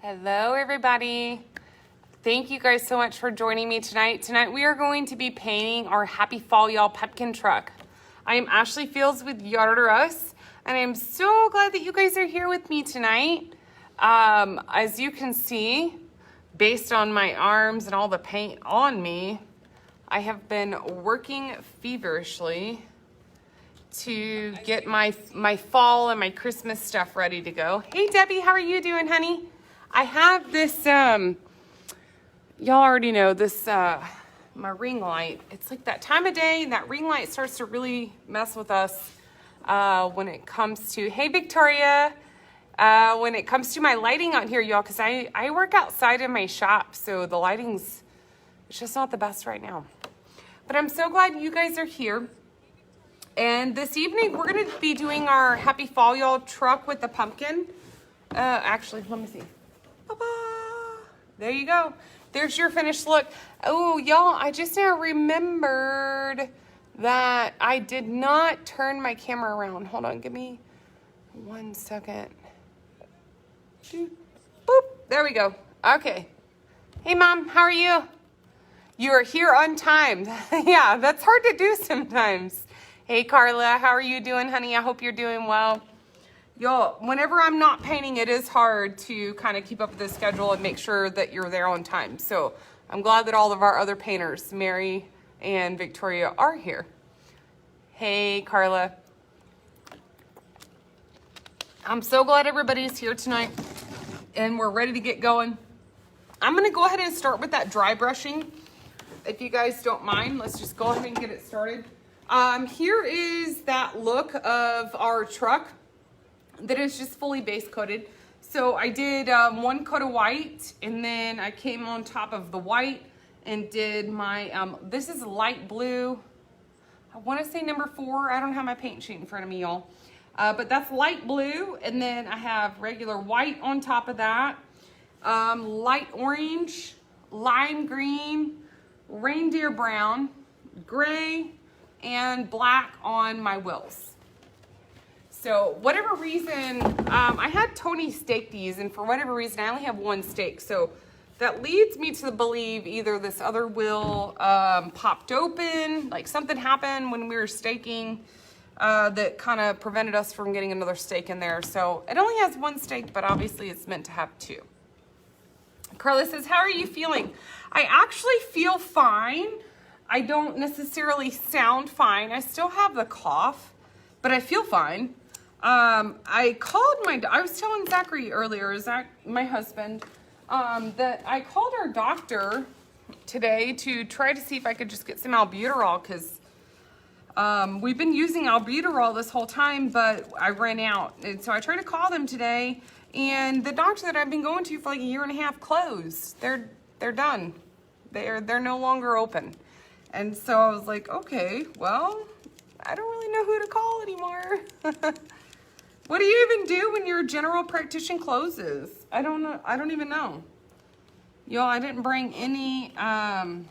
Hello, everybody. Thank you guys so much for joining me tonight. Tonight we are going to be painting our Happy Fall Y'all pumpkin truck. I am Ashley Fields with Yard or Us, and I'm so glad that you guys are here with me tonight. As you can see, based on my arms and all the paint on me, I have been working feverishly to get my fall and my Christmas stuff ready to go. Hey Debbie, how are you doing, honey? I have this, y'all already know this, my ring light. It's like that time of day, that ring light starts to really mess with us when it comes to, hey Victoria, when it comes to my lighting out here, y'all, because I work outside in my shop, so the lighting's, it's just not the best right now. But I'm so glad you guys are here. And this evening, we're going to be doing our Happy Fall Y'all truck with the pumpkin. Actually, let me see. Ba-ba. There you go. There's your finished look. Oh, y'all, I just now remembered that I did not turn my camera around. Hold on, give me 1 second. Boop. There we go. Okay. Hey, Mom, how are you? You are here on time. Yeah, that's hard to do sometimes. Hey, Carla, how are you doing, honey? I hope you're doing well. Y'all, whenever I'm not painting, it is hard to kind of keep up with the schedule and make sure that you're there on time. So I'm glad that all of our other painters, Mary and Victoria, are here. Hey, Carla. I'm so glad everybody's here tonight and we're ready to get going. I'm going to go ahead and start with that dry brushing. If you guys don't mind, let's just go ahead and get it started. Here is that look of our truck that is just fully base coated. So I did 1 coat of white, and then I came on top of the white and did my, this is light blue. I want to say number 4. I don't have my paint sheet in front of me, y'all. But that's light blue, and then I have regular white on top of that. Light orange, lime green, reindeer brown, gray, and black on my wheels. So whatever reason, I had Tony stake these, and for whatever reason, I only have 1 stake. So that leads me to believe either this other wheel popped open, like something happened when we were staking that kind of prevented us from getting another stake in there. So it only has 1 stake, but obviously it's meant to have 2. Carla says, how are you feeling? I actually feel fine. I don't necessarily sound fine. I still have the cough, but I feel fine. I was telling Zachary earlier, my husband, that I called our doctor today to try to see if I could just get some albuterol, because we've been using albuterol this whole time, but I ran out. And so I tried to call them today, and the doctor that I've been going to for like 1.5 years closed. They're done. They're no longer open. And so I was like, okay, well, I don't really know who to call anymore. What do you even do when your general practitioner closes? I don't know. I don't even know. Y'all, I didn't bring any, I'm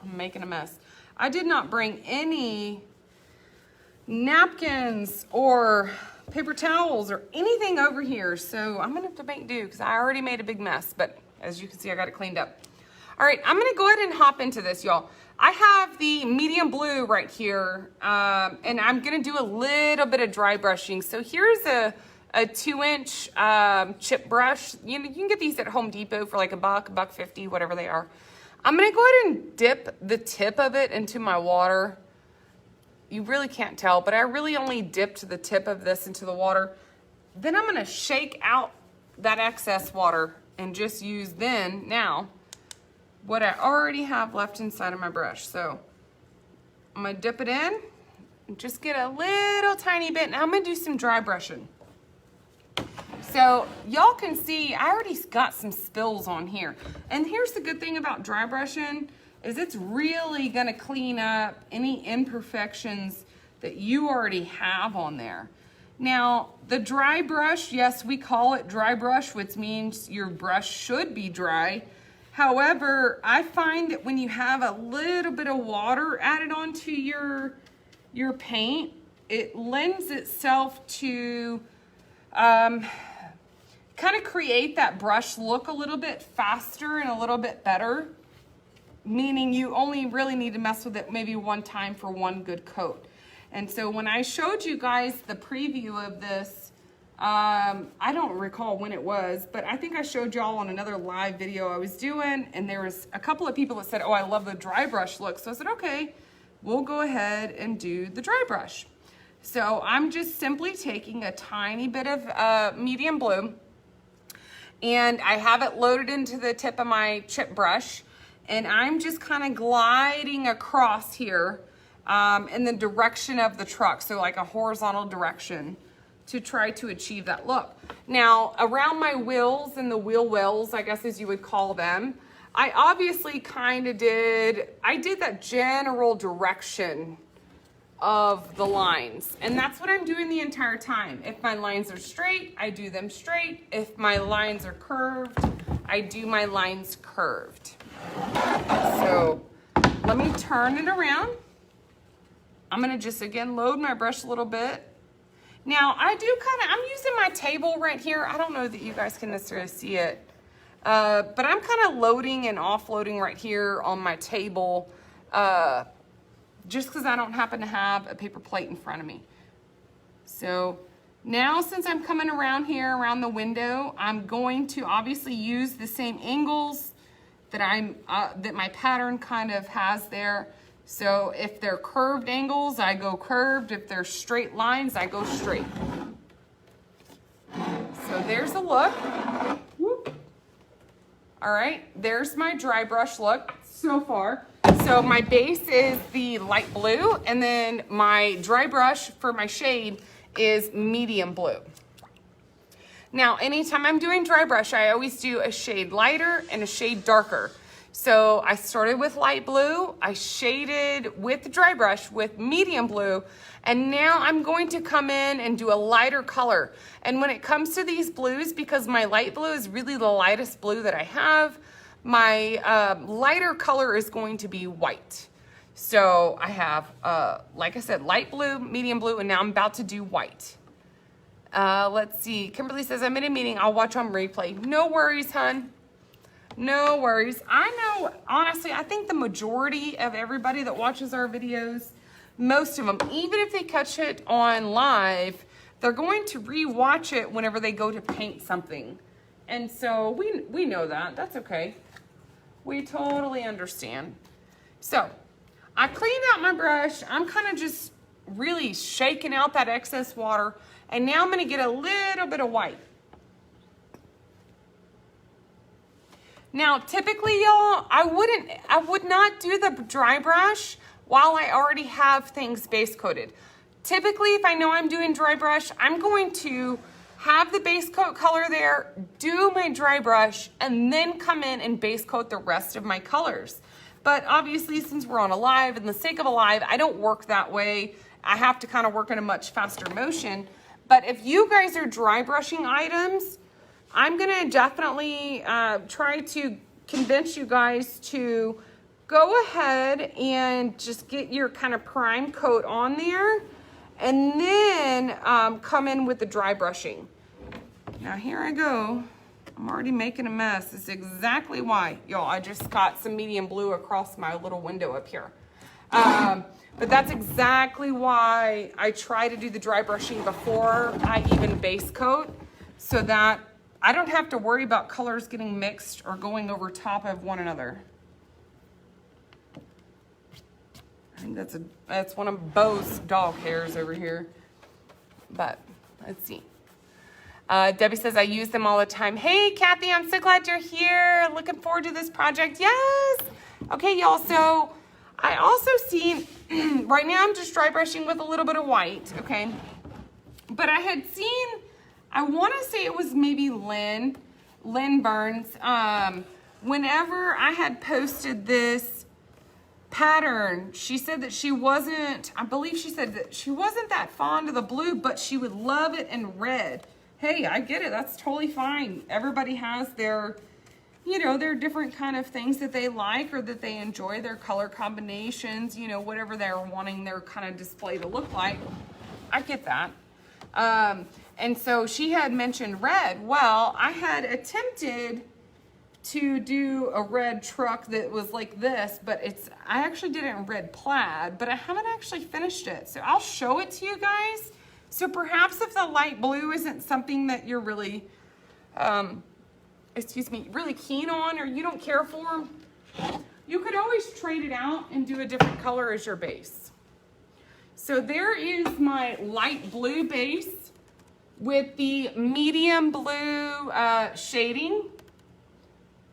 making a mess. I did not bring any napkins or paper towels or anything over here. So I'm going to have to make do because I already made a big mess. But as you can see, I got it cleaned up. All right, I'm gonna go ahead and hop into this, y'all. I have the medium blue right here, and I'm gonna do a little bit of dry brushing. So here's a 2-inch chip brush. You can get these at Home Depot for like $1.50, whatever they are. I'm gonna go ahead and dip the tip of it into my water. You really can't tell, but I really only dipped the tip of this into the water. Then I'm gonna shake out that excess water and just use now what I already have left inside of my brush. So I'm gonna dip it in and just get a little tiny bit. Now I'm gonna do some dry brushing. So y'all can see I already got some spills on here. And here's the good thing about dry brushing is it's really gonna clean up any imperfections that you already have on there. Now, the dry brush, yes, we call it dry brush, which means your brush should be dry. However, I find that when you have a little bit of water added onto your paint, it lends itself to kind kind of create that brush look a little bit faster and a little bit better, meaning you only really need to mess with it maybe one time for one good coat. And so when I showed you guys the preview of this, I don't recall when it was, but I think I showed y'all on another live video I was doing, and there was a couple of people that said, oh, I love the dry brush look. So I said, okay, we'll go ahead and do the dry brush. So I'm just simply taking a tiny bit of medium blue, and I have it loaded into the tip of my chip brush, and I'm just kind of gliding across here in the direction of the truck, so like a horizontal direction, to try to achieve that look. Now, around my wheels and the wheel wells, I guess as you would call them, I obviously kind of did that general direction of the lines, and that's what I'm doing the entire time. If my lines are straight, I do them straight. If my lines are curved, I do my lines curved. So let me turn it around. I'm gonna just again load my brush a little bit. Now I'm using my table right here. I don't know that you guys can necessarily see it, but I'm kind of loading and offloading right here on my table, just because I don't happen to have a paper plate in front of me. So now, since I'm coming around here, around the window, I'm going to obviously use the same angles that that my pattern kind of has there. So if they're curved angles, I go curved. If they're straight lines, I go straight. So there's a look. Whoop. All right, there's my dry brush look so far. So my base is the light blue, and then my dry brush for my shade is medium blue. Now, anytime I'm doing dry brush, I always do a shade lighter and a shade darker. So I started with light blue, I shaded with the dry brush with medium blue, and now I'm going to come in and do a lighter color. And when it comes to these blues, because my light blue is really the lightest blue that I have, my lighter color is going to be white. So I have, like I said, light blue, medium blue, and now I'm about to do white. Let's see. Kimberly says, I'm in a meeting. I'll watch on replay. No worries, hun. No worries. I know, honestly, I think the majority of everybody that watches our videos, most of them, even if they catch it on live, they're going to re-watch it whenever they go to paint something. And so we know that. That's okay. We totally understand. So I cleaned out my brush. I'm kind of just really shaking out that excess water. And now I'm going to get a little bit of white. Now, typically, y'all, I would not do the dry brush while I already have things base coated. Typically, if I know I'm doing dry brush, I'm going to have the base coat color there, do my dry brush, and then come in and base coat the rest of my colors. But obviously, since we're on a live, and the sake of a live, I don't work that way. I have to kind of work in a much faster motion. But if you guys are dry brushing items, I'm gonna definitely try to convince you guys to go ahead and just get your kind of prime coat on there, and then come in with the dry brushing. Now here I go. I'm already making a mess. This is exactly why, y'all, I just got some medium blue across my little window up here. But that's exactly why I try to do the dry brushing before I even base coat, so that I don't have to worry about colors getting mixed or going over top of one another. I think that's one of Bo's dog hairs over here. But let's see. Debbie says, I use them all the time. Hey, Kathy, I'm so glad you're here. Looking forward to this project. Yes. Okay, y'all. So I also see, right now I'm just dry brushing with a little bit of white, okay? But I had seen, I want to say it was maybe Lynn Burns, whenever I had posted this pattern, she said that she wasn't, I believe she said that she wasn't that fond of the blue, but she would love it in red. Hey, I get it. That's totally fine. Everybody has their, you know, their different kind of things that they like or that they enjoy, their color combinations, you know, whatever they're wanting their kind of display to look like. I get that. And so she had mentioned red. Well, I had attempted to do a red truck that was like this, but I actually did it in red plaid, but I haven't actually finished it. So I'll show it to you guys. So perhaps if the light blue isn't something that you're really, really keen on, or you don't care for, you could always trade it out and do a different color as your base. So there is my light blue base with the medium blue shading.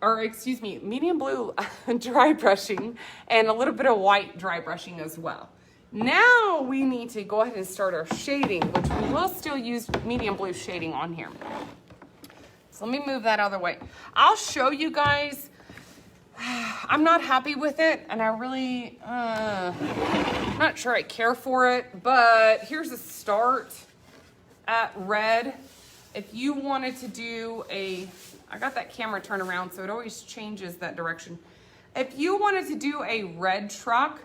Or excuse me, medium blue dry brushing and a little bit of white dry brushing as well. Now we need to go ahead and start our shading, which we will still use medium blue shading on here. So let me move that out of the way. I'll show you guys. I'm not happy with it, and I really, not sure I care for it, but here's a start at red. If you wanted to do I got that camera turned around, so it always changes that direction. If you wanted to do a red truck,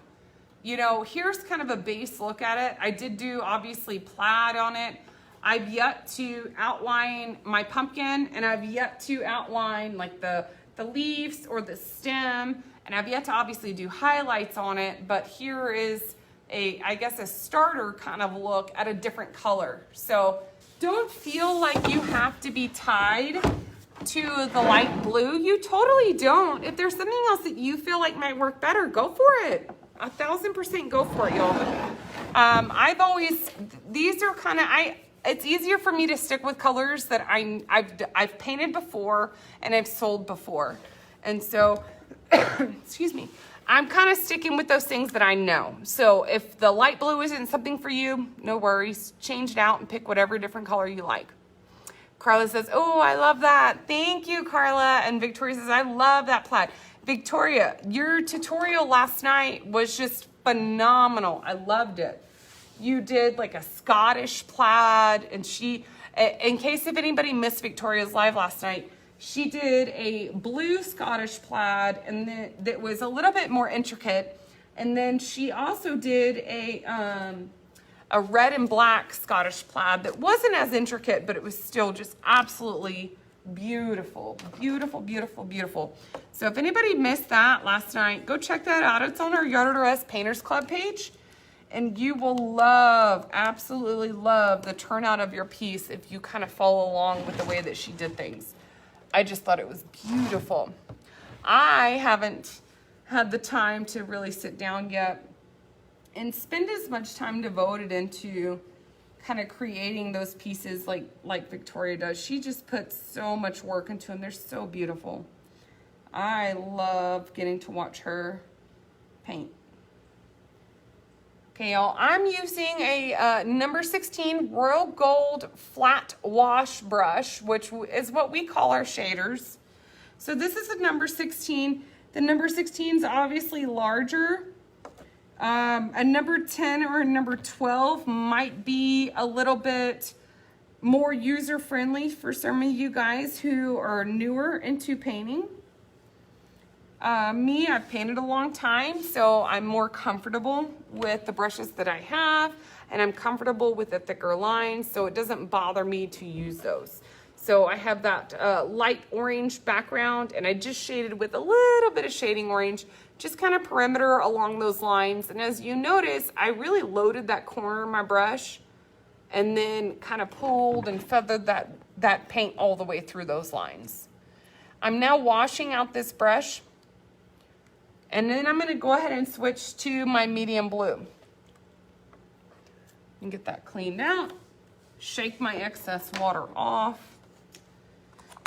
you know, here's kind of a base look at it. I did do, obviously, plaid on it. I've yet to outline my pumpkin, and I've yet to outline, like, the leaves or the stem, and I've yet to, obviously, do highlights on it, but here is I guess, a starter kind of look at a different color. So don't feel like you have to be tied to the light blue. You totally don't. If there's something else that you feel like might work better, go for it. 1000% go for it, y'all. These are kind of, it's easier for me to stick with colors that I've painted before and I've sold before. And so, excuse me, I'm kind of sticking with those things that I know. So if the light blue isn't something for you, no worries. Change it out and pick whatever different color you like. Carla says, oh, I love that. Thank you, Carla. And Victoria says, I love that plaid. Victoria, your tutorial last night was just phenomenal. I loved it. You did like a Scottish plaid, and in case if anybody missed Victoria's live last night, she did a blue Scottish plaid, and then that was a little bit more intricate. And then she also did a red and black Scottish plaid that wasn't as intricate, but it was still just absolutely beautiful. Beautiful, beautiful, beautiful. So if anybody missed that last night, go check that out. It's on our Yard Artist Painters Club page, and you will love, absolutely love the turnout of your piece if you kind of follow along with the way that she did things. I just thought it was beautiful. I haven't had the time to really sit down yet and spend as much time devoted into kind of creating those pieces like Victoria does. She just puts so much work into them. They're so beautiful. I love getting to watch her paint. Okay, y'all, I'm using a number 16 Royal Gold flat wash brush, which is what we call our shaders. So this is a number 16. The number 16 is obviously larger. A number 10 or a number 12 might be a little bit more user-friendly for some of you guys who are newer into painting. Me, I've painted a long time, so I'm more comfortable with the brushes that I have, and I'm comfortable with the thicker lines, so it doesn't bother me to use those. So I have that light orange background, and I just shaded with a little bit of shading orange, just kind of perimeter along those lines. And as you notice, I really loaded that corner of my brush and then kind of pulled and feathered that paint all the way through those lines. I'm now washing out this brush, and then I'm gonna go ahead and switch to my medium blue and get that cleaned out, shake my excess water off.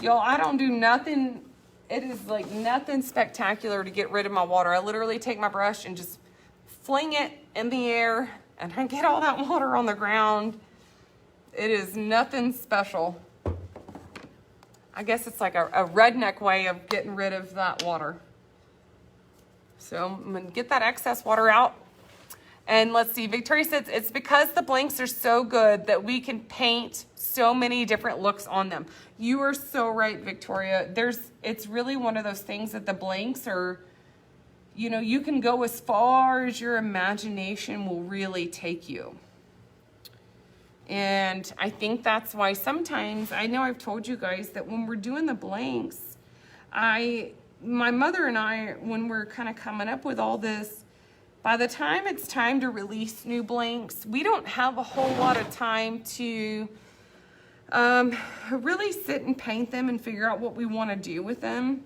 Y'all, I don't do nothing. It is like nothing spectacular to get rid of my water. I literally take my brush and just fling it in the air, and I get all that water on the ground. It is nothing special. I guess it's like a redneck way of getting rid of that water. So I'm gonna get that excess water out. And let's see, Victoria says it's because the blanks are so good that we can paint so many different looks on them. You are so right, Victoria. It's really one of those things that the blanks are, you know, you can go as far as your imagination will really take you. And I think that's why sometimes, I know I've told you guys that when we're doing the blanks, my mother and I, when we're kind of coming up with all this, by the time it's time to release new blanks, we don't have a whole lot of time to really sit and paint them and figure out what we want to do with them.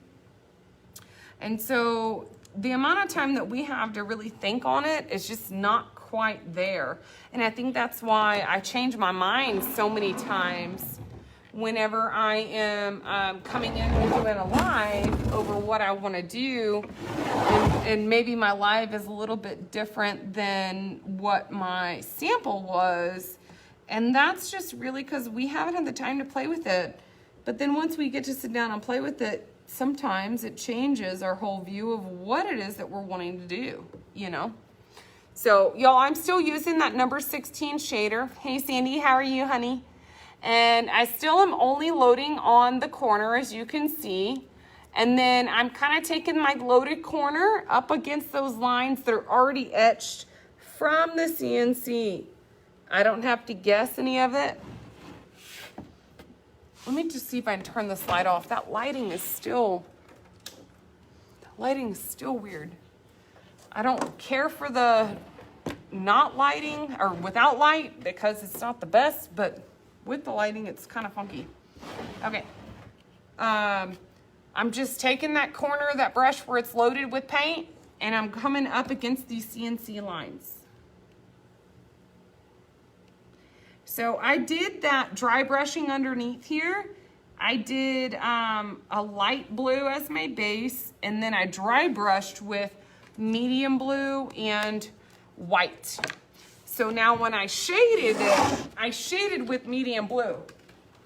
And so the amount of time that we have to really think on it is just not quite there. And I think that's why I change my mind so many times whenever I am coming in and doing a live over what I want to do, and maybe my live is a little bit different than what my sample was, and that's just really because we haven't had the time to play with it. But then once we get to sit down and play with it, sometimes it changes our whole view of what it is that we're wanting to do, you know. So y'all, I'm still using that number 16 shader. Hey Sandy, how are you, honey? And I still am only loading on the corner, as you can see. And then I'm kind of taking my loaded corner up against those lines that are already etched from the CNC. I don't have to guess any of it. Let me just see if I can turn this light off. That lighting is still weird. I don't care for the not lighting or without light because it's not the best, but with the lighting, it's kind of funky. Okay. I'm just taking that corner of that brush where it's loaded with paint, and I'm coming up against these CNC lines. So I did that dry brushing underneath here. I did a light blue as my base, and then I dry brushed with medium blue and white. So now when I shaded it, I shaded with medium blue.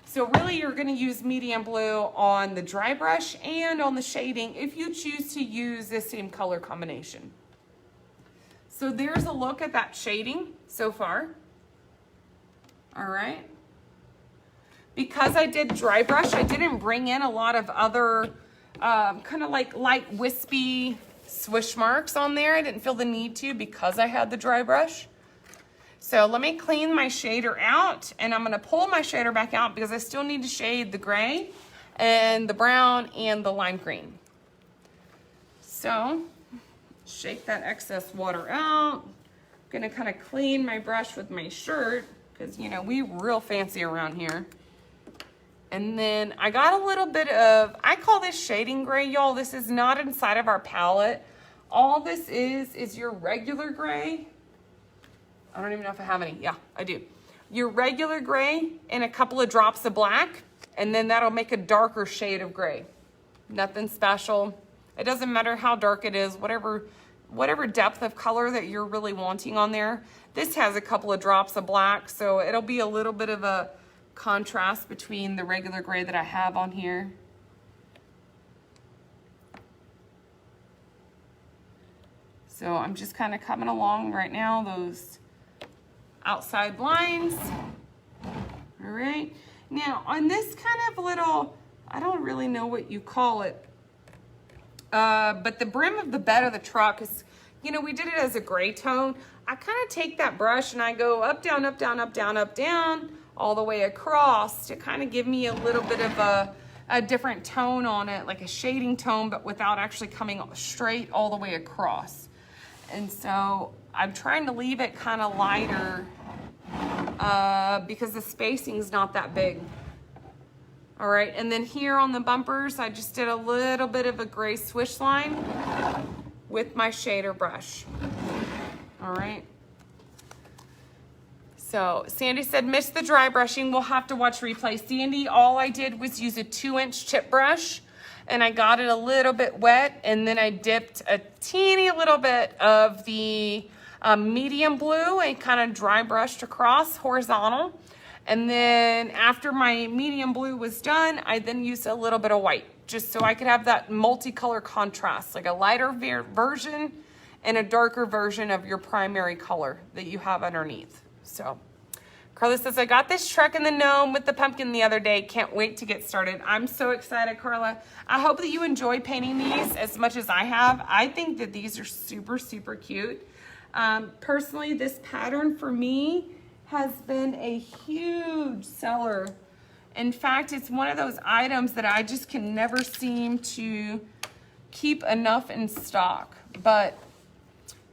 So really you're gonna use medium blue on the dry brush and on the shading if you choose to use the same color combination. So there's a look at that shading so far. All right. Because I did dry brush, I didn't bring in a lot of other kind of like light wispy swish marks on there. I didn't feel the need to because I had the dry brush. So let me clean my shader out, and I'm gonna pull my shader back out because I still need to shade the gray and the brown and the lime green. So shake that excess water out. I'm gonna kind of clean my brush with my shirt because, you know, we real fancy around here. And then I got a little bit of, I call this shading gray, y'all. This is not inside of our palette. All this is your regular gray. I don't even know if I have any. Yeah, I do. Your regular gray and a couple of drops of black, and then that'll make a darker shade of gray. Nothing special. It doesn't matter how dark it is, whatever depth of color that you're really wanting on there. This has a couple of drops of black, so it'll be a little bit of a contrast between the regular gray that I have on here. So I'm just kind of coming along right now, those outside lines. All right. Now on this kind of little, I don't really know what you call it, but the brim of the bed of the truck is, you know, we did it as a gray tone. I kind of take that brush and I go up, down, up, down, up, down, up, down, all the way across to kind of give me a little bit of a different tone on it, like a shading tone, but without actually coming straight all the way across. And so I'm trying to leave it kind of lighter because the spacing's not that big. All right, and then here on the bumpers, I just did a little bit of a gray swish line with my shader brush. All right. So Sandy said, missed the dry brushing. We'll have to watch replay. Sandy, all I did was use a 2-inch chip brush, and I got it a little bit wet, and then I dipped a teeny little bit of the medium blue and kind of dry brushed across horizontal. And then after my medium blue was done, I then used a little bit of white just so I could have that multicolor contrast, like a lighter version and a darker version of your primary color that you have underneath. So Carla says, I got this truck in the gnome with the pumpkin the other day. Can't wait to get started. I'm so excited, Carla. I hope that you enjoy painting these as much as I have. I think that these are super, super cute. Personally, this pattern for me has been a huge seller. In fact, it's one of those items that I just can never seem to keep enough in stock. But,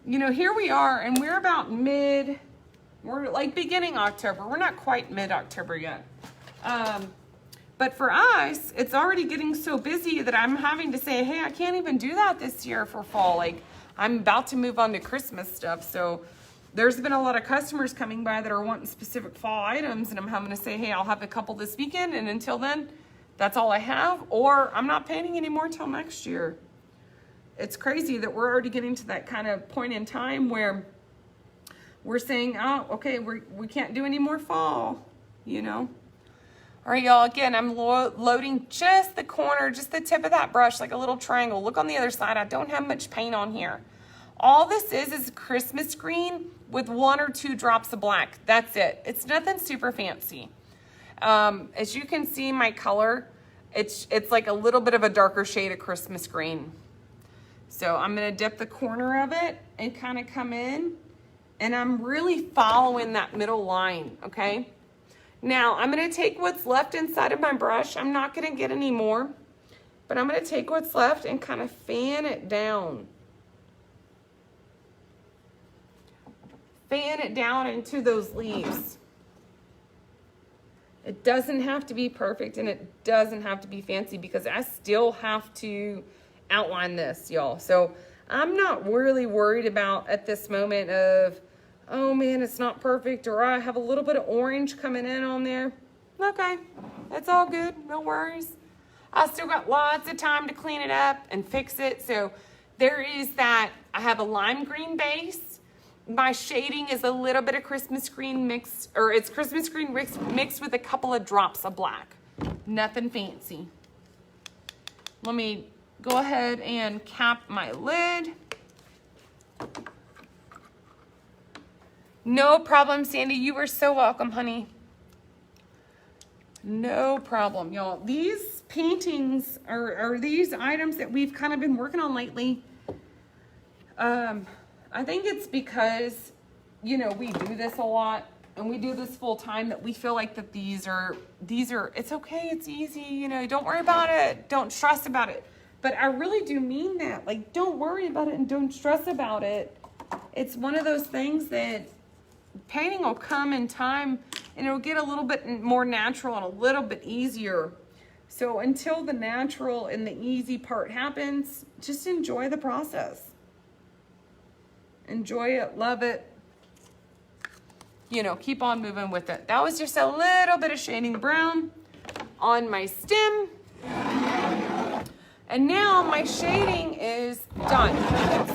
you know, here we are, and we're about we're like beginning October. We're not quite mid-October yet. But for us, it's already getting so busy that I'm having to say, hey, I can't even do that this year for fall. Like, I'm about to move on to Christmas stuff. So there's been a lot of customers coming by that are wanting specific fall items, and I'm having to say, hey, I'll have a couple this weekend, and until then, that's all I have, or I'm not painting anymore till next year. It's crazy that we're already getting to that kind of point in time where we're saying, oh, okay, we can't do any more fall, you know? All right, y'all, again, I'm loading just the corner, just the tip of that brush, like a little triangle. Look on the other side. I don't have much paint on here. All this is Christmas green with 1 or 2 drops of black. That's it. It's nothing super fancy. As you can see, my color, it's like a little bit of a darker shade of Christmas green. So I'm going to dip the corner of it and kind of come in, and I'm really following that middle line, okay? Now, I'm going to take what's left inside of my brush. I'm not going to get any more, but I'm going to take what's left and kind of fan it down. Fan it down into those leaves. It doesn't have to be perfect, and it doesn't have to be fancy, because I still have to outline this, y'all. So I'm not really worried about at this moment of, oh man, it's not perfect, or I have a little bit of orange coming in on there. Okay, that's all good, no worries. I still got lots of time to clean it up and fix it. So there is that, I have a lime green base. My shading is a little bit of Christmas green mixed, or it's Christmas green mixed with a couple of drops of black. Nothing fancy. Let me go ahead and cap my lid. No problem, Sandy. You are so welcome, honey. No problem, y'all. These paintings are these items that we've kind of been working on lately. I think it's because, you know, we do this a lot and we do this full time, that we feel like that these are, it's okay, it's easy, you know, don't worry about it, don't stress about it. But I really do mean that. Like, don't worry about it and don't stress about it. It's one of those things that painting will come in time, and it'll get a little bit more natural and a little bit easier. So until the natural and the easy part happens, just enjoy the process. Enjoy it, love it. You know, keep on moving with it. That was just a little bit of shading brown on my stem. And now my shading is done.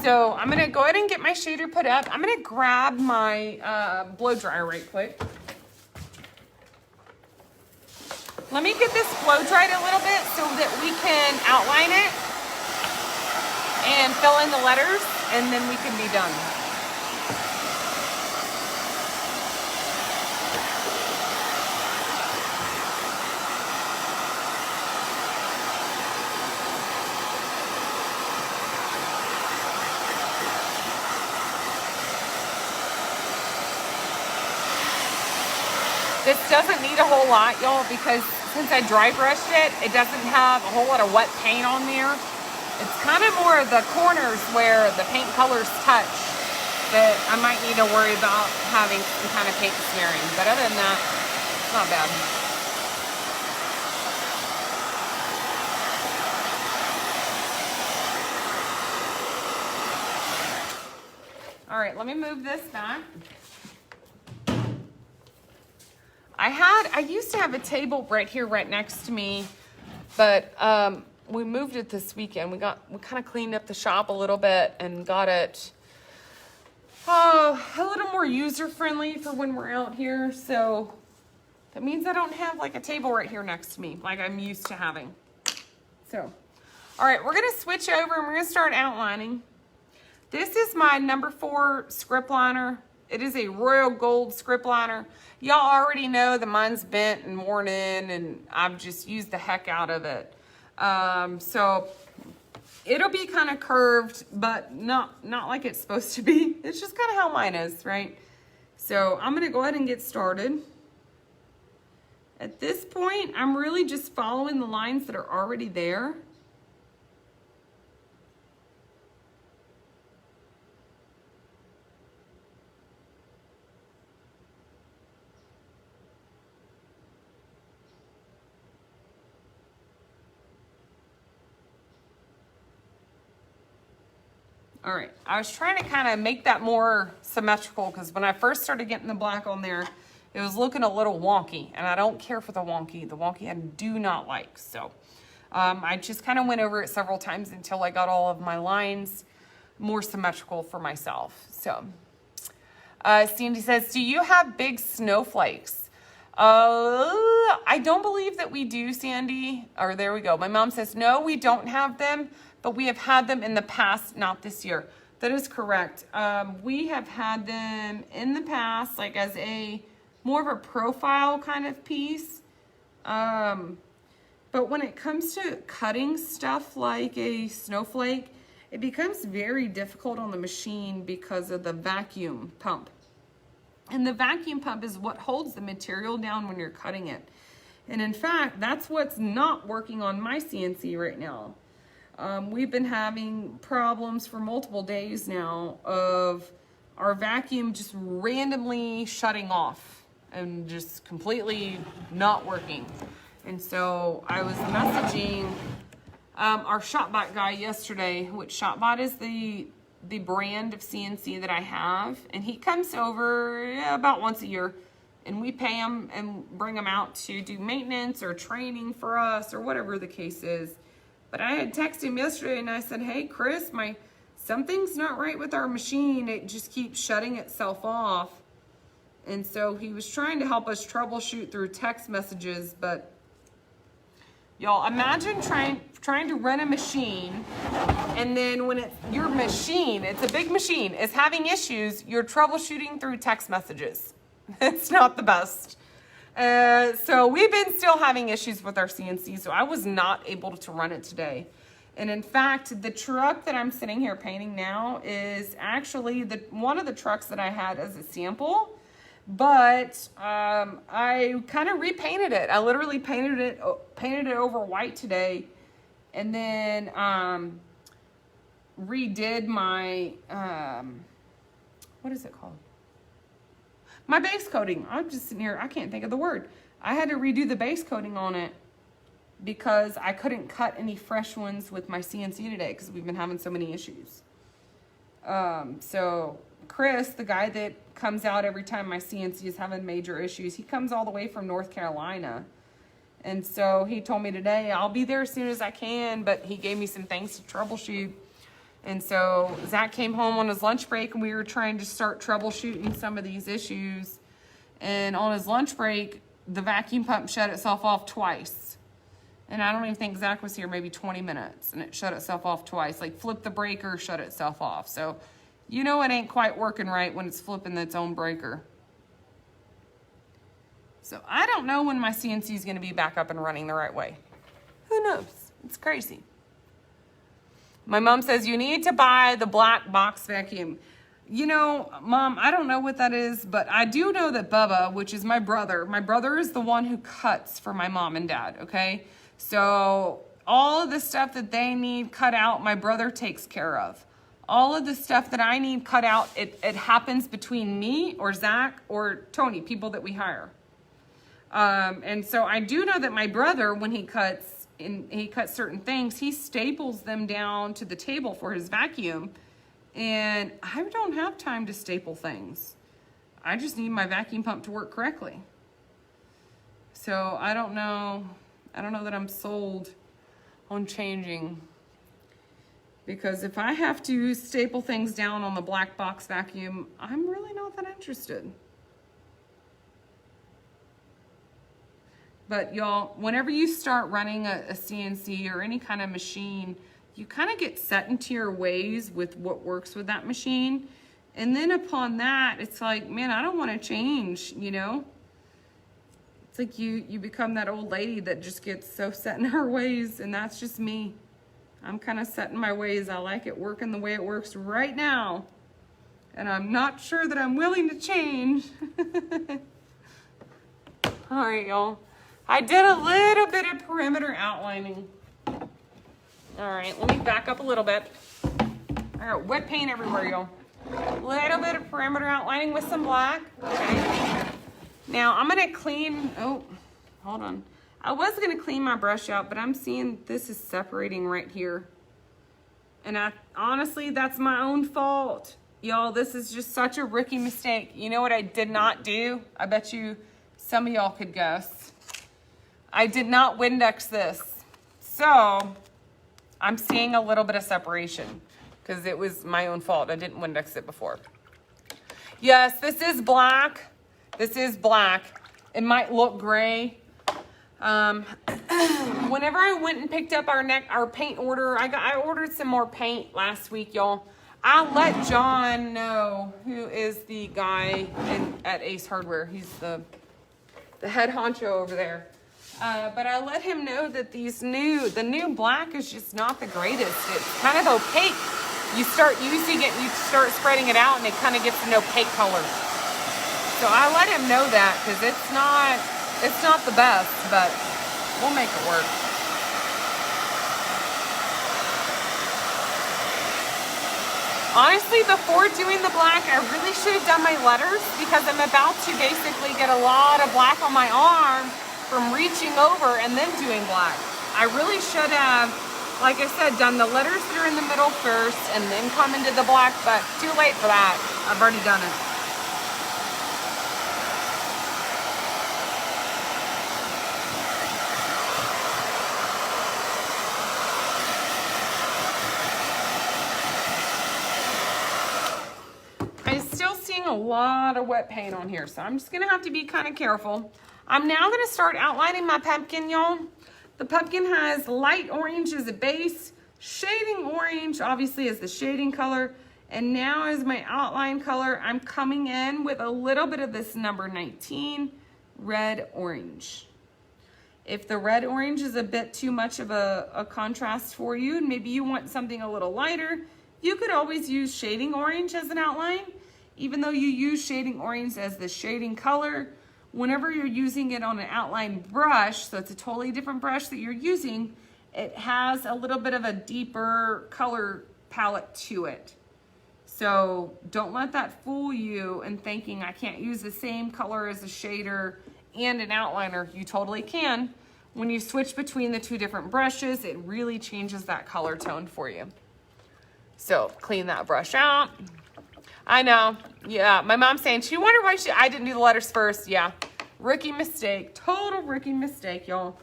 So I'm gonna go ahead and get my shader put up. I'm gonna grab my blow dryer right quick. Let me get this blow dried a little bit so that we can outline it and fill in the letters, and then we can be done. This doesn't need a whole lot, y'all, because since I dry brushed it, it doesn't have a whole lot of wet paint on there. It's kind of more of the corners where the paint colors touch that I might need to worry about having some kind of paint smearing. But other than that, it's not bad. All right, let me move this back. I used to have a table right here, right next to me, but we moved it this weekend. We kind of cleaned up the shop a little bit and got it a little more user-friendly for when we're out here. So that means I don't have like a table right here next to me like I'm used to having. So, all right, we're gonna switch over and we're gonna start outlining. This is my number 4 script liner. It is a royal gold script liner. Y'all already know that mine's bent and worn in, and I've just used the heck out of it. So it'll be kind of curved, but not like it's supposed to be. It's just kind of how mine is, right? So I'm gonna go ahead and get started. At this point, I'm really just following the lines that are already there. All right, I was trying to kind of make that more symmetrical because when I first started getting the black on there, it was looking a little wonky, and I don't care for the wonky. The wonky I do not like. So I just kind of went over it several times until I got all of my lines more symmetrical for myself. So Sandy says, do you have big snowflakes? I don't believe that we do, Sandy. Or there we go. My mom says, no, we don't have them, but we have had them in the past, not this year. That is correct. We have had them in the past, like as a more of a profile kind of piece. But when it comes to cutting stuff like a snowflake, it becomes very difficult on the machine because of the vacuum pump. And the vacuum pump is what holds the material down when you're cutting it. And in fact, that's what's not working on my CNC right now. We've been having problems for multiple days now of our vacuum just randomly shutting off and just completely not working. And so I was messaging our ShopBot guy yesterday, which ShopBot is the brand of CNC that I have. And he comes over about once a year, and we pay him and bring him out to do maintenance or training for us or whatever the case is. But I had texted him yesterday and I said, hey, Chris, something's not right with our machine. It just keeps shutting itself off. And so he was trying to help us troubleshoot through text messages. But y'all, imagine trying to run a machine, and then when your machine, it's a big machine, is having issues, you're troubleshooting through text messages. It's not the best. So we've been still having issues with our CNC, so I was not able to run it today. And in fact, the truck that I'm sitting here painting now is actually one of the trucks that I had as a sample, but I kind of repainted it. I literally painted it over white today, and then redid my, what is it called? My base coating. I'm just sitting here, I can't think of the word. I had to redo the base coating on it because I couldn't cut any fresh ones with my CNC today because we've been having so many issues. So Chris, the guy that comes out every time my CNC is having major issues, he comes all the way from North Carolina. And so he told me today, I'll be there as soon as I can, but he gave me some things to troubleshoot. And so Zach came home on his lunch break, and we were trying to start troubleshooting some of these issues. And on his lunch break, the vacuum pump shut itself off twice. And I don't even think Zach was here, maybe 20 minutes, and it shut itself off twice. Like flip the breaker, shut itself off. So you know it ain't quite working right when it's flipping its own breaker. So I don't know when my CNC is going to be back up and running the right way. Who knows? It's crazy. My mom says, you need to buy the black box vacuum. You know, Mom, I don't know what that is, but I do know that Bubba, which is my brother is the one who cuts for my mom and dad, okay? So all of the stuff that they need cut out, my brother takes care of. All of the stuff that I need cut out, it happens between me or Zach or Tony, people that we hire. And so I do know that my brother, when he cuts certain things, he staples them down to the table for his vacuum. And I don't have time to staple things. I just need my vacuum pump to work correctly. So I don't know that I'm sold on changing. Because if I have to staple things down on the black box vacuum, I'm really not that interested. But y'all, whenever you start running a CNC or any kind of machine, you kind of get set into your ways with what works with that machine. And then upon that, it's like, man, I don't want to change, you know? It's like you become that old lady that just gets so set in her ways, and that's just me. I'm kind of set in my ways. I like it working the way it works right now. and I'm not sure that I'm willing to change. All right, y'all. I did a little bit of perimeter outlining. All right, let me back up a little bit. I got wet paint everywhere, y'all. A little bit of perimeter outlining with some black. Okay. Now I'm gonna clean, oh, hold on. I was gonna clean my brush out, but I'm seeing this is separating right here. And honestly, that's my own fault. Y'all, this is just such a rookie mistake. You know what I did not do? I bet you some of y'all could guess. I did not Windex this. So I'm seeing a little bit of separation because it was my own fault. I didn't Windex it before. Yes, this is black. This is black. It might look gray. Whenever I went and picked up our paint order, I ordered some more paint last week, y'all. I let John know, who is the guy at Ace Hardware. He's the head honcho over there. But I let him know that the new black is just not the greatest. It's kind of opaque. You start using it, you start spreading it out, and it kind of gets an opaque color. So I let him know that because it's not the best, but we'll make it work. Honestly, before doing the black, I really should have done my letters because I'm about to basically get a lot of black on my arm from reaching over and then doing black. I really should have, like I said, done the letters that are in the middle first and then come into the black, but too late for that. I've already done it. A lot of wet paint on here, so I'm just gonna have to be kind of careful. I'm now gonna start outlining my pumpkin, y'all. The pumpkin has light orange as a base, shading orange obviously is the shading color, and now as my outline color, I'm coming in with a little bit of this number 19 red orange. If the red orange is a bit too much of a contrast for you, and maybe you want something a little lighter, you could always use shading orange as an outline. Even though you use shading orange as the shading color, whenever you're using it on an outline brush, so it's a totally different brush that you're using, it has a little bit of a deeper color palette to it. So don't let that fool you in thinking I can't use the same color as a shader and an outliner. You totally can. When you switch between the two different brushes, it really changes that color tone for you. So clean that brush out. I know, yeah, my mom's saying, she wondered why I didn't do the letters first. Yeah, rookie mistake, total rookie mistake, y'all.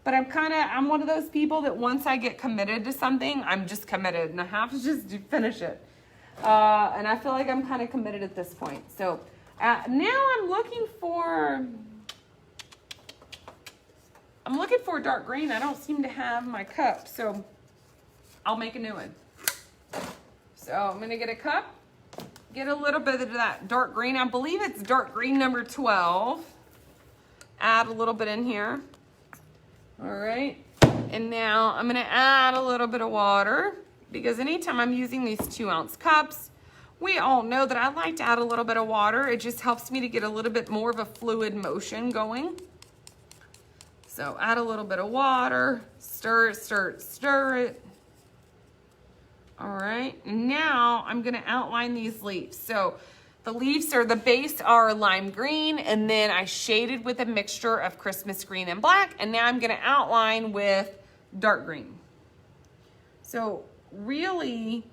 But I'm one of those people that once I get committed to something, I'm just committed and I have to just finish it. And I feel like I'm kind of committed at this point. So now I'm looking for dark green. I don't seem to have my cup, so I'll make a new one. So I'm gonna get a cup. Get a little bit of that dark green. I believe it's dark green number 12. Add a little bit in here. All right. And now I'm gonna add a little bit of water because anytime I'm using these 2-ounce cups, we all know that I like to add a little bit of water. It just helps me to get a little bit more of a fluid motion going. So add a little bit of water, stir it, stir it, stir it. All right, now I'm gonna outline these leaves. So the leaves the base are lime green, and then I shaded with a mixture of Christmas green and black, and now I'm gonna outline with dark green. So really,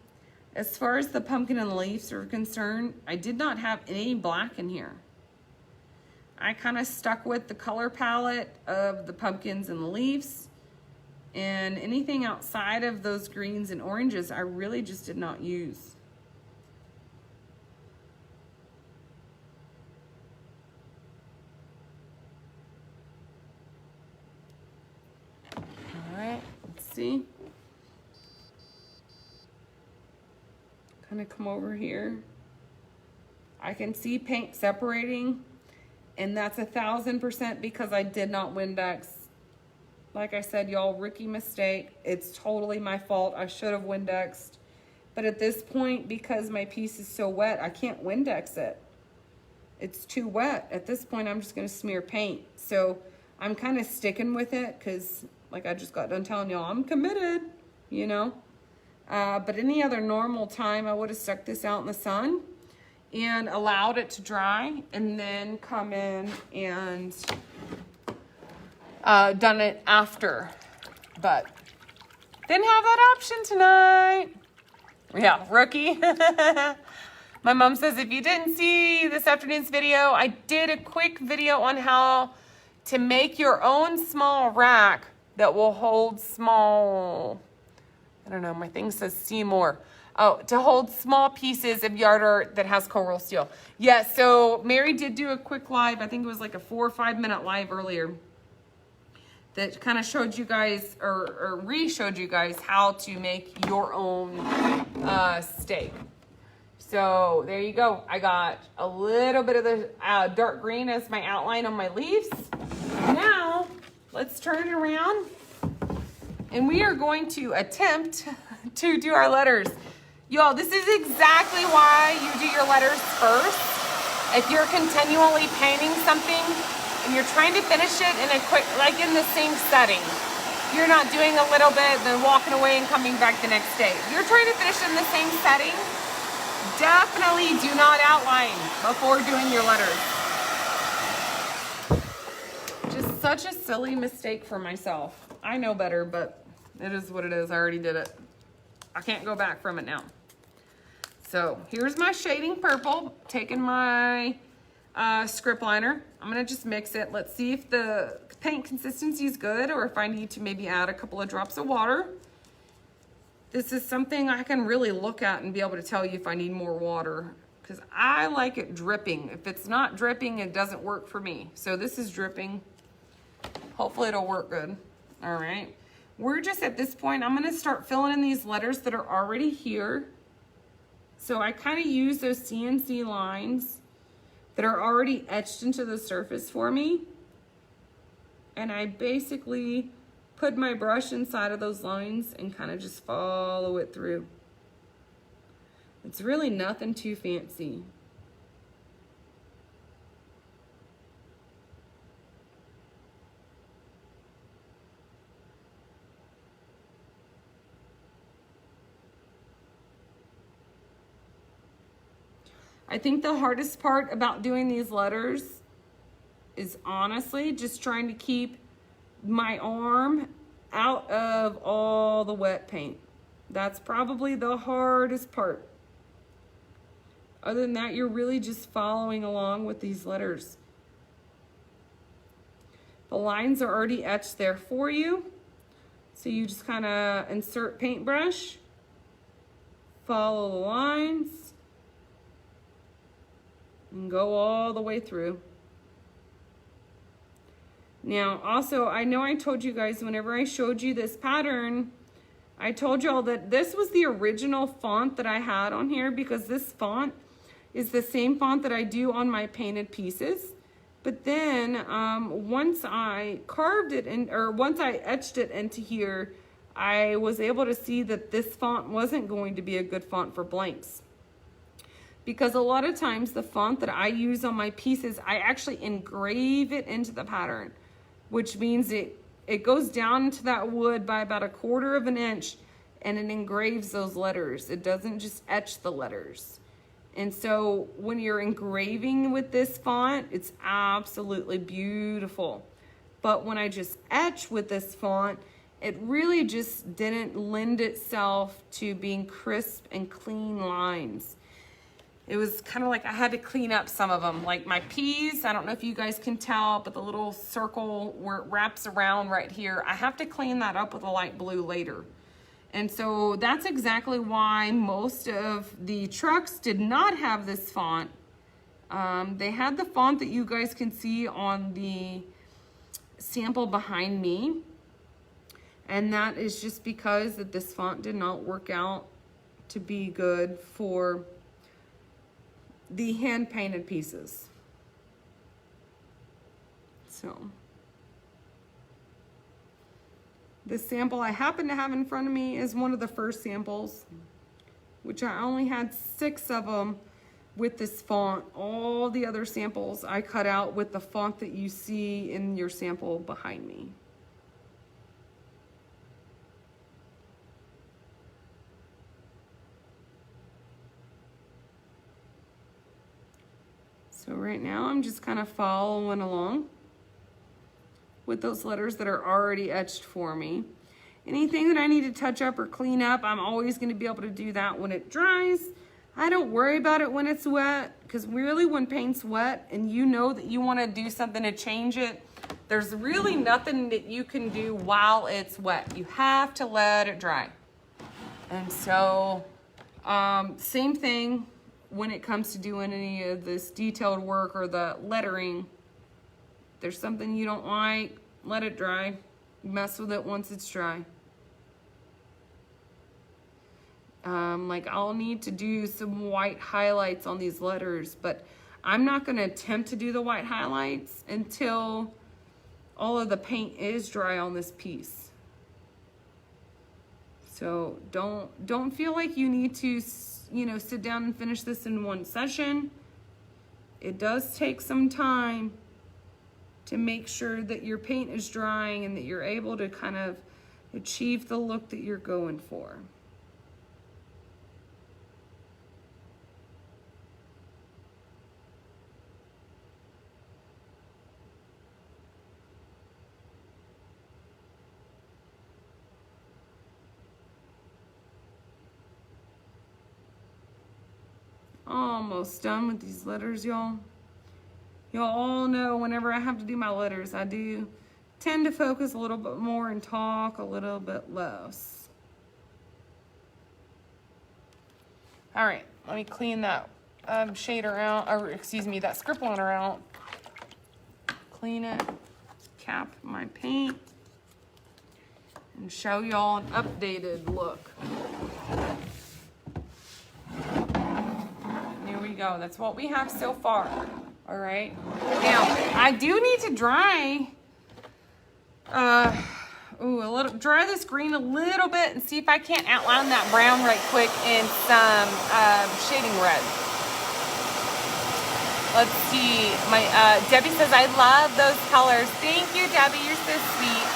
as far as the pumpkin and the leaves are concerned, I did not have any black in here. I kind of stuck with the color palette of the pumpkins and the leaves. And anything outside of those greens and oranges, I really just did not use. All right, let's see. Kind of come over here. I can see paint separating, and that's 1000% because I did not Windex. Like I said, y'all, rookie mistake. It's totally my fault. I should have Windexed. But at this point, because my piece is so wet, I can't Windex it. It's too wet. At this point, I'm just gonna smear paint. So I'm kind of sticking with it because, like I just got done telling y'all, I'm committed, you know. But any other normal time, I would have stuck this out in the sun and allowed it to dry and then come in and done it after. But didn't have that option tonight. Yeah, rookie. My mom says, if you didn't see this afternoon's video, I did a quick video on how to make your own small rack that will hold small, I don't know, my thing says Seymour. Oh, to hold small pieces of yard art that has cold steel. Yeah, so Mary did do a quick live. I think it was like a 4 or 5 minute live earlier that kind of showed you guys, or re-showed you guys how to make your own steak. So there you go. I got a little bit of the dark green as my outline on my leaves. Now, let's turn it around. And we are going to attempt to do our letters. Y'all, this is exactly why you do your letters first. If you're continually painting something and you're trying to finish it in a quick, like in the same setting, you're not doing a little bit, then walking away and coming back the next day. You're trying to finish in the same setting. Definitely do not outline before doing your letters. Just such a silly mistake for myself. I know better, but it is what it is. I already did it. I can't go back from it now. So here's my shading purple. Taking my script liner. I'm gonna just mix it. Let's see if the paint consistency is good or if I need to maybe add a couple of drops of water. This is something I can really look at and be able to tell you if I need more water, because I like it dripping. If it's not dripping, it doesn't work for me. So this is dripping. Hopefully it'll work good. All right. We're just at this point, I'm gonna start filling in these letters that are already here. So I kind of use those CNC lines that are already etched into the surface for me. And I basically put my brush inside of those lines and kind of just follow it through. It's really nothing too fancy. I think the hardest part about doing these letters is honestly just trying to keep my arm out of all the wet paint. That's probably the hardest part. Other than that, you're really just following along with these letters. The lines are already etched there for you. So you just kind of insert paintbrush, follow the lines, and go all the way through. Now, also, I know I told you guys whenever I showed you this pattern, I told y'all that this was the original font that I had on here, because this font is the same font that I do on my painted pieces. But then once I carved it in, or once I etched it into here, I was able to see that this font wasn't going to be a good font for blanks. Because a lot of times the font that I use on my pieces, I actually engrave it into the pattern, which means it goes down into that wood by about 1/4 of an inch and it engraves those letters. It doesn't just etch the letters. And so when you're engraving with this font, it's absolutely beautiful. But when I just etch with this font, it really just didn't lend itself to being crisp and clean lines. It was kind of like I had to clean up some of them. Like my peas, I don't know if you guys can tell, but the little circle where it wraps around right here, I have to clean that up with a light blue later. And so that's exactly why most of the trucks did not have this font. They had the font that you guys can see on the sample behind me. And that is just because that this font did not work out to be good for the hand painted pieces. So this sample I happen to have in front of me is one of the first samples, which I only had 6 of them with this font. All the other samples I cut out with the font that you see in your sample behind me. So right now I'm just kind of following along with those letters that are already etched for me. Anything that I need to touch up or clean up, I'm always going to be able to do that when it dries. I don't worry about it when it's wet, because really when paint's wet and you know that you want to do something to change it, there's really nothing that you can do while it's wet. You have to let it dry. And so, same thing when it comes to doing any of this detailed work or the lettering. If there's something you don't like, let it dry. Mess with it once it's dry. Like I'll need to do some white highlights on these letters, but I'm not going to attempt to do the white highlights until all of the paint is dry on this piece. So don't feel like you need to, you know, sit down and finish this in one session. It does take some time to make sure that your paint is drying and that you're able to kind of achieve the look that you're going for. Almost done with these letters, y'all. Y'all all know whenever I have to do my letters, I do tend to focus a little bit more and talk a little bit less. All right, let me clean that shader out, or excuse me, that script liner out. Clean it, cap my paint, and show y'all an updated look. There we go, that's what we have so far. All right, now I do need to dry, dry this green a little bit and see if I can't outline that brown right quick in some shading red. Let's see, Debbie says, I love those colors. Thank you, Debbie, you're so sweet.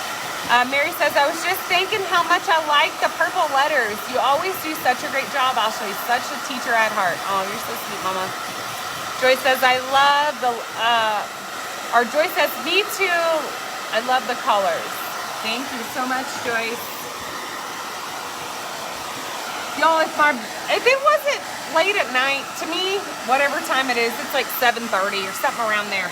Mary says, I was just thinking how much I like the purple letters. You always do such a great job, Ashley. Such a teacher at heart. Oh, you're so sweet, Mama. Joyce says, I love the, or Joyce says, me too. I love the colors. Thank you so much, Joyce. Y'all, if it wasn't late at night, to me, whatever time it is, it's like 7:30 or something around there.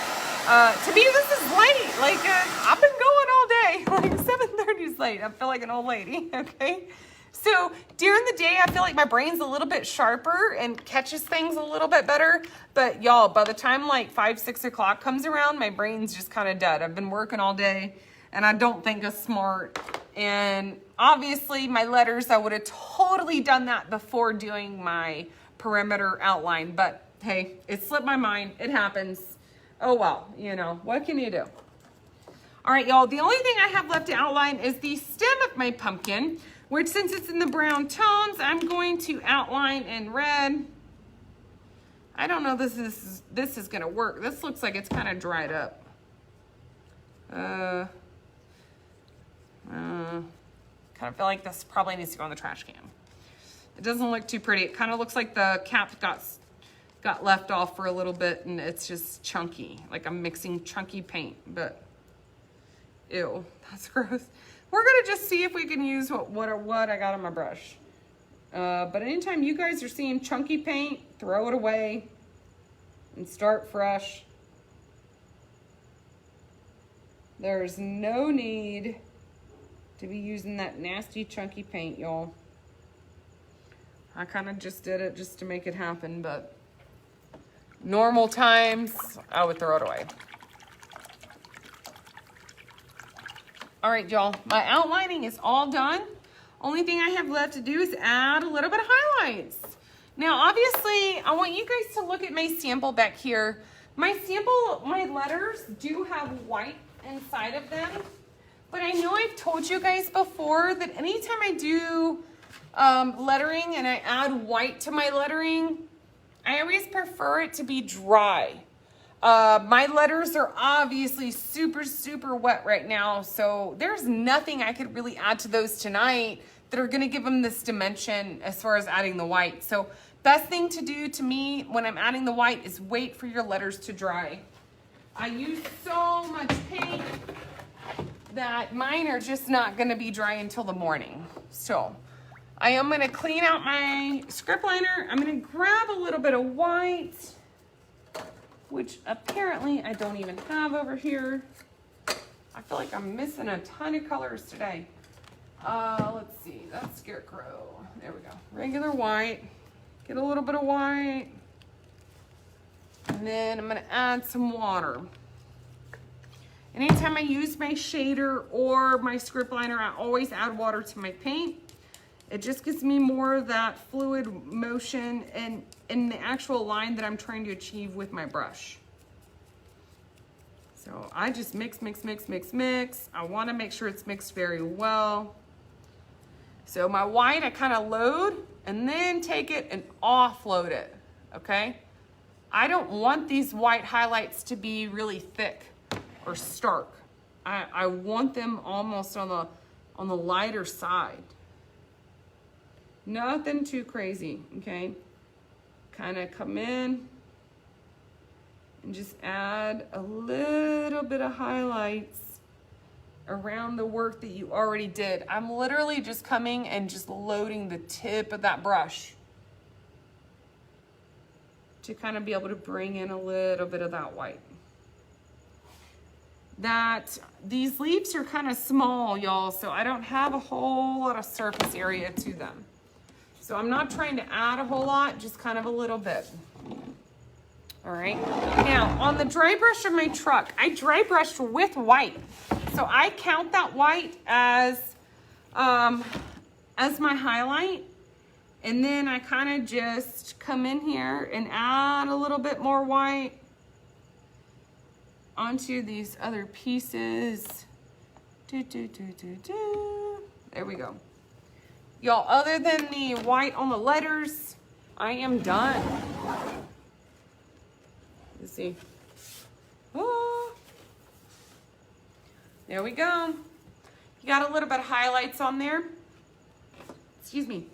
To me, this is late. Like, I've been going all day. Like, 7:30 is late. I feel like an old lady, okay? So during the day, I feel like my brain's a little bit sharper and catches things a little bit better. But y'all, by the time like 5, 6 o'clock comes around, my brain's just kind of dead. I've been working all day and I don't think I'm smart. And obviously my letters, I would have totally done that before doing my perimeter outline. But hey, it slipped my mind. It happens. Oh well, you know, what can you do? All right, y'all, the only thing I have left to outline is the stem of my pumpkin, which since it's in the brown tones, I'm going to outline in red. I don't know if this is gonna work. This looks like it's kind of dried up. Kind of feel like this probably needs to go in the trash can. It doesn't look too pretty. It kind of looks like the cap got left off for a little bit and it's just chunky, like I'm mixing chunky paint, but ew, that's gross. We're gonna just see if we can use what I got on my brush. But anytime you guys are seeing chunky paint, throw it away and start fresh. There's no need to be using that nasty chunky paint, y'all. I kind of just did it just to make it happen, but normal times, I would throw it away. All right, y'all, my outlining is all done. Only thing I have left to do is add a little bit of highlights. Now, obviously, I want you guys to look at my sample back here. My letters do have white inside of them, but I know I've told you guys before that anytime I do lettering and I add white to my lettering, I always prefer it to be dry. My letters are obviously super, super wet right now, so there's nothing I could really add to those tonight that are gonna give them this dimension as far as adding the white. So best thing to do to me when I'm adding the white is wait for your letters to dry. I use so much paint that mine are just not gonna be dry until the morning. So I am gonna clean out my script liner. I'm gonna grab a little bit of white, which apparently I don't even have over here. I feel like I'm missing a ton of colors today. Let's see, that's Scarecrow. There we go. Regular white. Get a little bit of white. And then I'm gonna add some water. Anytime I use my shader or my script liner, I always add water to my paint. It just gives me more of that fluid motion and in the actual line that I'm trying to achieve with my brush. So I just mix, mix, mix, mix, mix. I wanna make sure it's mixed very well. So my white, I kind of load and then take it and offload it, okay? I don't want these white highlights to be really thick or stark. I want them almost on the lighter side. Nothing too crazy, okay? Kind of come in and just add a little bit of highlights around the work that you already did. I'm literally just coming and just loading the tip of that brush to kind of be able to bring in a little bit of that white. These leaves are kind of small, y'all, so I don't have a whole lot of surface area to them. So I'm not trying to add a whole lot, just kind of a little bit. All right, now on the dry brush of my truck, I dry brushed with white. So I count that white as my highlight. And then I kind of just come in here and add a little bit more white onto these other pieces. There we go. Y'all, other than the white on the letters, I am done. Let's see. Oh, there we go. You got a little bit of highlights on there. Excuse me.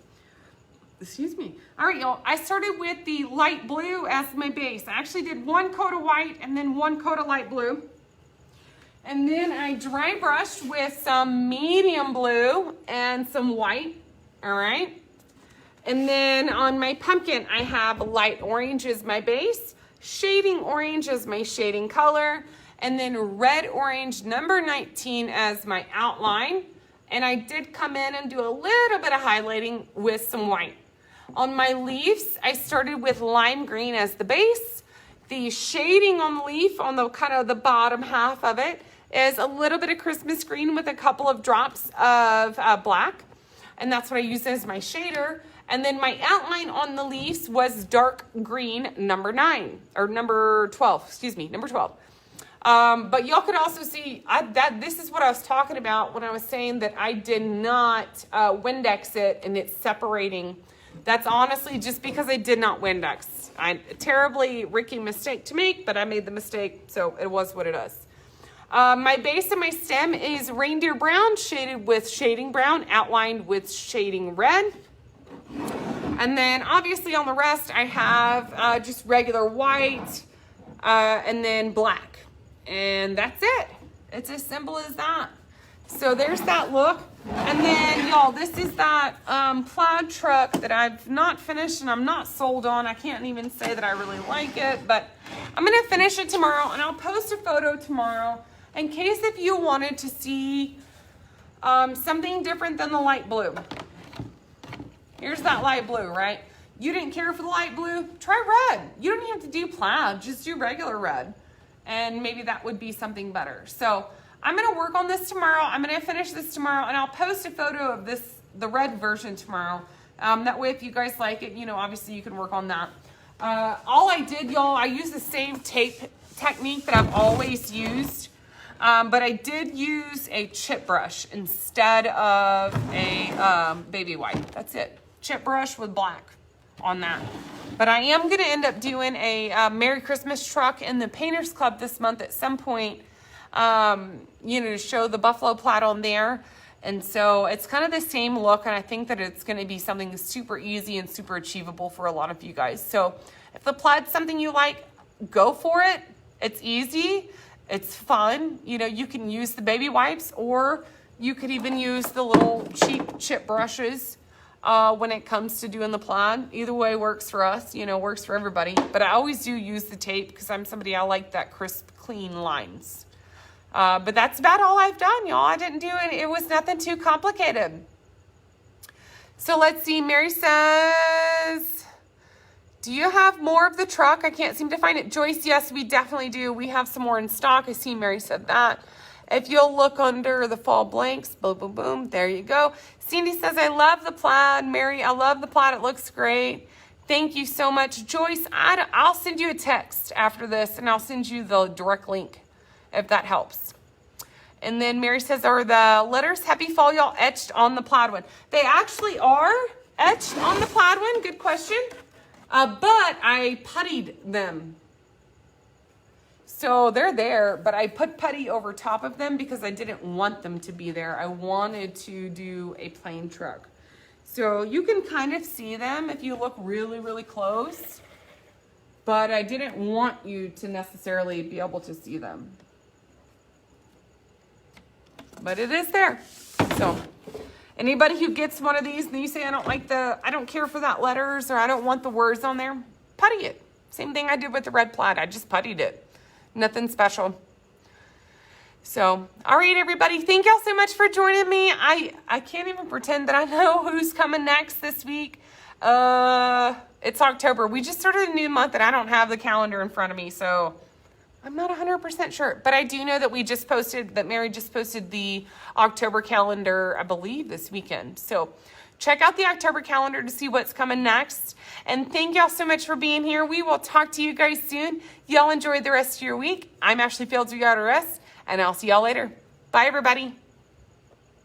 All right, y'all, I started with the light blue as my base. I actually did one coat of white and then one coat of light blue. And then I dry brushed with some medium blue and some white, all right? And then on my pumpkin, I have light orange as my base, shading orange as my shading color, and then red orange number 19 as my outline. And I did come in and do a little bit of highlighting with some white. On my leaves, I started with lime green as the base. The shading on the leaf, on the kind of the bottom half of it, is a little bit of Christmas green with a couple of drops of black. And that's what I use as my shader. And then my outline on the leaves was dark green number 9, or number 12, excuse me, number 12. But y'all could also see this is what I was talking about when I was saying that I did not Windex it and it's separating. That's honestly just because I did not Windex. A terribly Ricky mistake to make, but I made the mistake, so it was what it is. My base and my stem is reindeer brown, shaded with shading brown, outlined with shading red. And then obviously on the rest, I have just regular white and then black. And that's it. It's as simple as that. So there's that look. And then y'all, this is that plaid truck that I've not finished and I'm not sold on. I can't even say that I really like it, but I'm gonna finish it tomorrow and I'll post a photo tomorrow in case if you wanted to see something different than the light blue. Here's that light blue, right? You didn't care for the light blue? Try red. You don't even have to do plaid, just do regular red. And maybe that would be something better. So I'm gonna work on this tomorrow. I'm gonna finish this tomorrow and I'll post a photo of the red version tomorrow. That way if you guys like it, you know, obviously you can work on that. All I did, y'all, I used the same tape technique that I've always used. But I did use a chip brush instead of a baby white. That's it. Chip brush with black on that. But I am going to end up doing a Merry Christmas truck in the Painters Club this month at some point, you know, to show the buffalo plaid on there. And so it's kind of the same look, and I think that it's going to be something super easy and super achievable for a lot of you guys. So if the plaid's something you like, go for it. It's easy. It's fun. You know, you can use the baby wipes, or you could even use the little cheap chip brushes when it comes to doing the plaid. Either way works for us, you know, works for everybody. But I always do use the tape because I'm somebody, I like that crisp, clean lines. But that's about all I've done, y'all. I didn't do it. It was nothing too complicated. So let's see. Mary says, do you have more of the truck? I can't seem to find it. Joyce, yes, we definitely do. We have some more in stock. I see Mary said that. If you'll look under the fall blanks, boom, boom, boom. There you go. Cindy says, I love the plaid. Mary, I love the plaid. It looks great. Thank you so much. Joyce, I'll send you a text after this, and I'll send you the direct link if that helps. And then Mary says, are the letters Happy Fall, y'all, etched on the plaid one? They actually are etched on the plaid one. Good question. But I puttied them. So they're there, but I put putty over top of them because I didn't want them to be there. I wanted to do a plain truck. So you can kind of see them if you look really, really close. But I didn't want you to necessarily be able to see them. But it is there. So anybody who gets one of these and you say, I don't care for that letters, or I don't want the words on there, putty it. Same thing I did with the red plaid. I just puttied it. Nothing special. So, all right, everybody. Thank y'all so much for joining me. I can't even pretend that I know who's coming next this week. It's October. We just started a new month and I don't have the calendar in front of me, so I'm not 100% sure, but I do know that Mary just posted the October calendar, I believe, this weekend. So check out the October calendar to see what's coming next. And thank y'all so much for being here. We will talk to you guys soon. Y'all enjoy the rest of your week. I'm Ashley Fields, we got to rest, and I'll see y'all later. Bye, everybody.